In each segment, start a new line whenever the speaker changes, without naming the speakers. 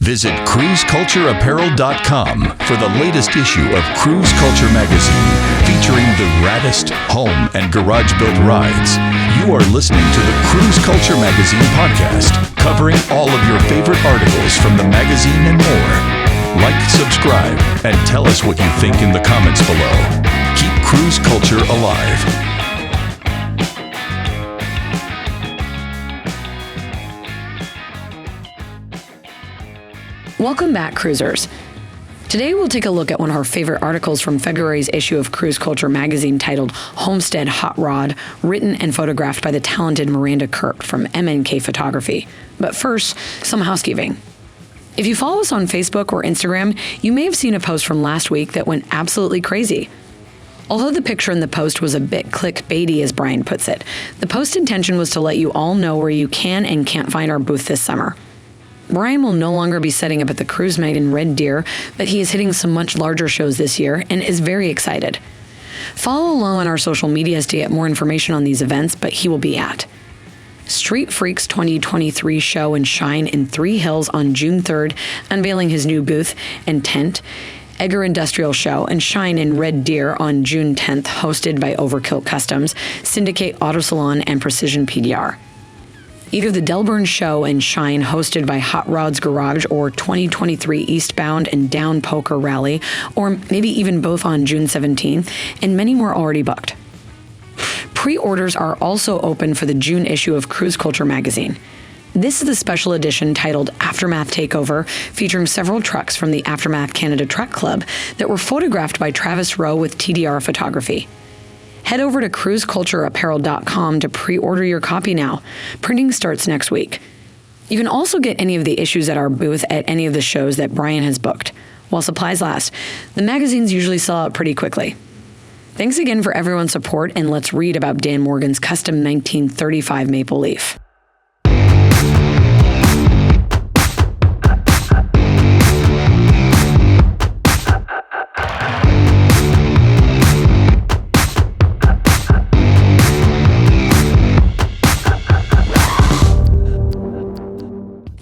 Visit cruisecultureapparel.com for the latest issue of Cruise Culture magazine, featuring the raddest home and garage-built rides. You are listening to the Cruise Culture magazine podcast, covering all of your favorite articles from the magazine and more. Like, subscribe, and tell us what you think in the comments below. Keep Cruise Culture alive.
Welcome back, cruisers. Today we'll take a look at one of our favorite articles from February's issue of Cruise Culture magazine titled Homestead Hotrod, written and photographed by the talented Miranda Kurpe from MNK Photography. But first, some housekeeping. If you follow us on Facebook or Instagram, you may have seen a post from last week that went absolutely crazy. Although the picture in the post was a bit clickbaity, as Brian puts it, the post intention was to let you all know where you can and can't find our booth this summer. Brian will no longer be setting up at the Cruise Night in Red Deer, but he is hitting some much larger shows this year and is very excited. Follow along on our social medias to get more information on these events, but he will be at Street Freaks 2023 Show and Shine in Three Hills on June 3rd, unveiling his new booth and tent. Egger Industrial Show and Shine in Red Deer on June 10th, hosted by Overkill Customs, Syndicate Auto Salon, and Precision PDR. Either the Delburn Show and Shine, hosted by Hot Rod's Garage, or 2023 Eastbound and Down Poker Rally, or maybe even both on June 17th, and many more already booked. Pre-orders are also open for the June issue of Cruise Culture magazine. This is the special edition titled Aftermath Takeover, featuring several trucks from the Aftermath Canada Truck Club that were photographed by Travis Rowe with TDR Photography. Head over to cruisecultureapparel.com to pre-order your copy now. Printing starts next week. You can also get any of the issues at our booth at any of the shows that Brian has booked. While supplies last, the magazines usually sell out pretty quickly. Thanks again for everyone's support, and let's read about Dan Morgan's custom 1935 Maple Leaf.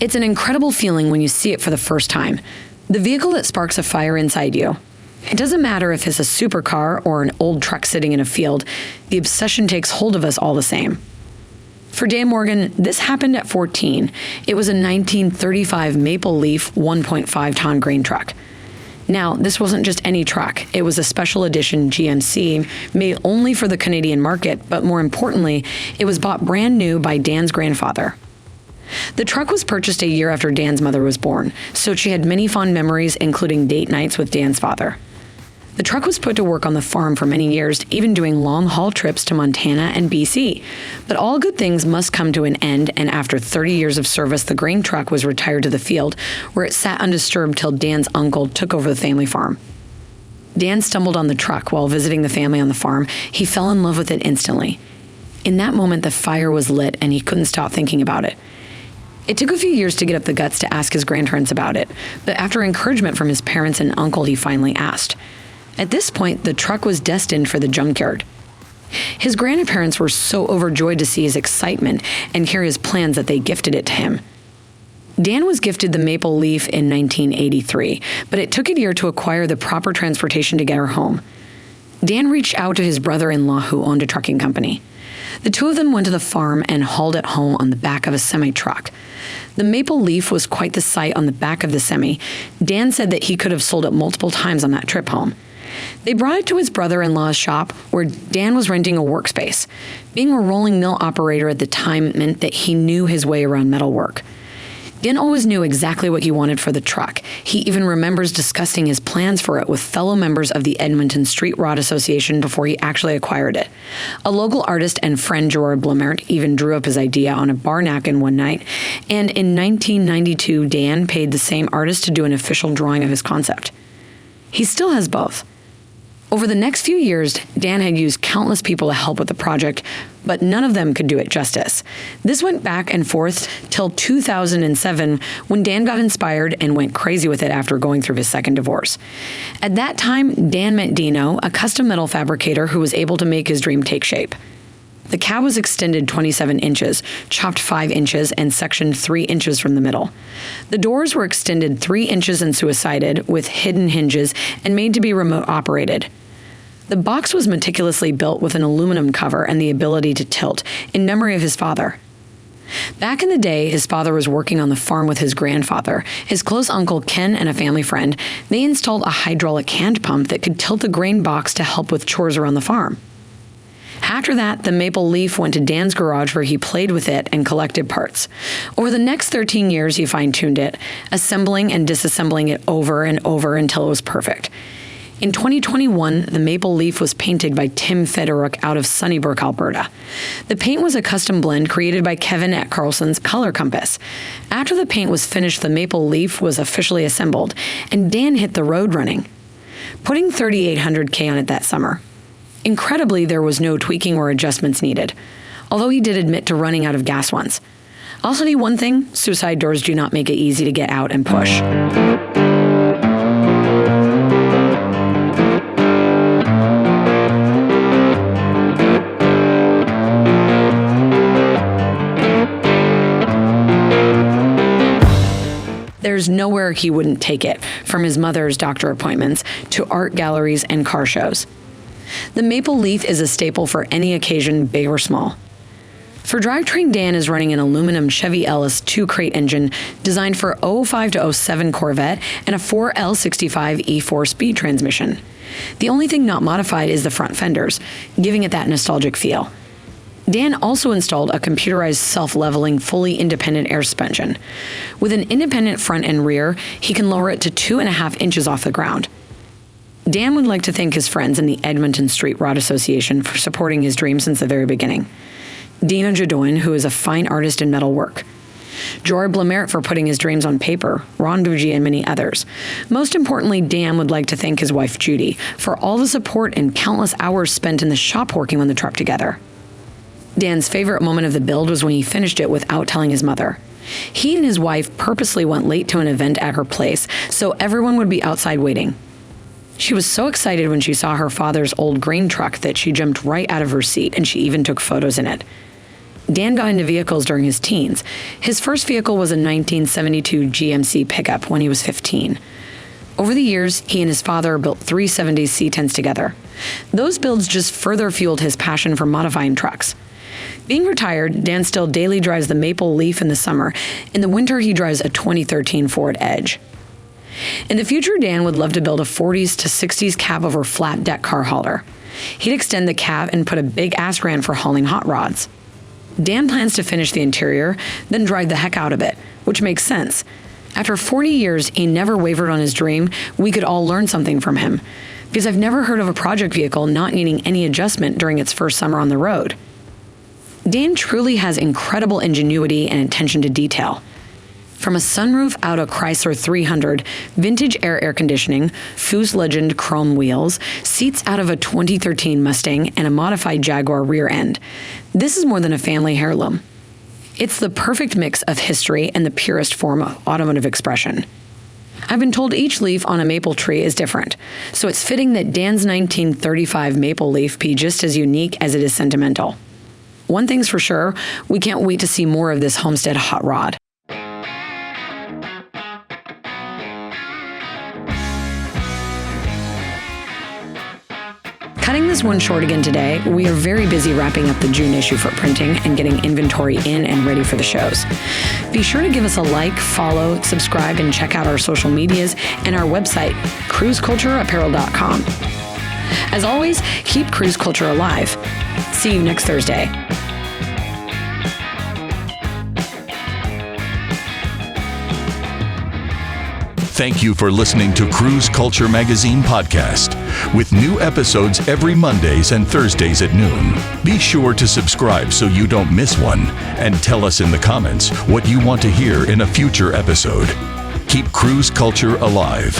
It's an incredible feeling when you see it for the first time. The vehicle that sparks a fire inside you. It doesn't matter if it's a supercar or an old truck sitting in a field, the obsession takes hold of us all the same. For Dan Morgan, this happened at 14. It was a 1935 Maple Leaf 1.5-ton grain truck. Now, this wasn't just any truck. It was a special edition GMC made only for the Canadian market, but more importantly, it was bought brand new by Dan's grandfather. The truck was purchased a year after Dan's mother was born, so she had many fond memories, including date nights with Dan's father. The truck was put to work on the farm for many years, even doing long-haul trips to Montana and BC. But all good things must come to an end, and after 30 years of service, the grain truck was retired to the field, where it sat undisturbed till Dan's uncle took over the family farm. Dan stumbled on the truck while visiting the family on the farm. He fell in love with it instantly. In that moment, the fire was lit, and he couldn't stop thinking about it. It took a few years to get up the guts to ask his grandparents about it, but after encouragement from his parents and uncle, he finally asked. At this point, the truck was destined for the junkyard. His grandparents were so overjoyed to see his excitement and hear his plans that they gifted it to him. Dan was gifted the Maple Leaf in 1983, but it took a year to acquire the proper transportation to get her home. Dan reached out to his brother-in-law who owned a trucking company. The two of them went to the farm and hauled it home on the back of a semi-truck. The Maple Leaf was quite the sight on the back of the semi. Dan said that he could have sold it multiple times on that trip home. They brought it to his brother-in-law's shop, where Dan was renting a workspace. Being a rolling mill operator at the time meant that he knew his way around metalwork. Dan always knew exactly what he wanted for the truck. He even remembers discussing his plans for it with fellow members of the Edmonton Street Rod Association before he actually acquired it. A local artist and friend, Gerard Blamert, even drew up his idea on a bar napkin one night, and in 1992, Dan paid the same artist to do an official drawing of his concept. He still has both. Over the next few years, Dan had used countless people to help with the project, but none of them could do it justice. This went back and forth till 2007, when Dan got inspired and went crazy with it after going through his second divorce. At that time, Dan met Dino, a custom metal fabricator who was able to make his dream take shape. The cab was extended 27 inches, chopped 5 inches, and sectioned 3 inches from the middle. The doors were extended 3 inches and suicided with hidden hinges and made to be remote operated. The box was meticulously built with an aluminum cover and the ability to tilt, in memory of his father. Back in the day, his father was working on the farm with his grandfather. His close uncle Ken and a family friend, they installed a hydraulic hand pump that could tilt the grain box to help with chores around the farm. After that, the Maple Leaf went to Dan's garage where he played with it and collected parts. Over the next 13 years, he fine-tuned it, assembling and disassembling it over and over until it was perfect. In 2021, the Maple Leaf was painted by Tim Federook out of Sunnybrook, Alberta. The paint was a custom blend created by Kevin at Carlson's Color Compass. After the paint was finished, the Maple Leaf was officially assembled, and Dan hit the road running, putting 3,800K on it that summer. Incredibly, there was no tweaking or adjustments needed, although he did admit to running out of gas once. I'll tell you one thing, suicide doors do not make it easy to get out and push. There's nowhere he wouldn't take it, from his mother's doctor appointments to art galleries and car shows. The Maple Leaf is a staple for any occasion, big or small. For Drivetrain, Dan is running an aluminum Chevy Ellis 2-crate engine designed for 05 to 07 Corvette and a 4L65 E4 speed transmission. The only thing not modified is the front fenders, giving it that nostalgic feel. Dan also installed a computerized self-leveling, fully independent air suspension. With an independent front and rear, he can lower it to 2.5 inches off the ground. Dan would like to thank his friends in the Edmonton Street Rod Association for supporting his dream since the very beginning. Dina Jadoin, who is a fine artist in metal work. Jory Blamert for putting his dreams on paper, Ron Bougie, and many others. Most importantly, Dan would like to thank his wife Judy for all the support and countless hours spent in the shop working on the truck together. Dan's favorite moment of the build was when he finished it without telling his mother. He and his wife purposely went late to an event at her place so everyone would be outside waiting. She was so excited when she saw her father's old grain truck that she jumped right out of her seat, and she even took photos in it. Dan got into vehicles during his teens. His first vehicle was a 1972 GMC pickup when he was 15. Over the years, he and his father built 3 70s C10s together. Those builds just further fueled his passion for modifying trucks. Being retired, Dan still daily drives the Maple Leaf in the summer. In the winter, he drives a 2013 Ford Edge. In the future, Dan would love to build a 40s to 60s cab over flat deck car hauler. He'd extend the cab and put a big ass ran for hauling hot rods. Dan plans to finish the interior, then drive the heck out of it, which makes sense. After 40 years, he never wavered on his dream. We could all learn something from him, because I've never heard of a project vehicle not needing any adjustment during its first summer on the road. Dan truly has incredible ingenuity and attention to detail. From a sunroof out of Chrysler 300, vintage air conditioning, Foos Legend chrome wheels, seats out of a 2013 Mustang, and a modified Jaguar rear end. This is more than a family heirloom. It's the perfect mix of history and the purest form of automotive expression. I've been told each leaf on a maple tree is different, so it's fitting that Dan's 1935 Maple Leaf be just as unique as it is sentimental. One thing's for sure, we can't wait to see more of this Homestead Hotrod. Cutting this one short again today, we are very busy wrapping up the June issue for printing and getting inventory in and ready for the shows. Be sure to give us a like, follow, subscribe, and check out our social medias and our website, cruisecultureapparel.com. As always, keep cruise culture alive. See you next Thursday.
Thank you for listening to Cruise Culture Magazine Podcast, with new episodes every Mondays and Thursdays at noon. Be sure to subscribe so you don't miss one, and tell us in the comments what you want to hear in a future episode. Keep cruise culture alive.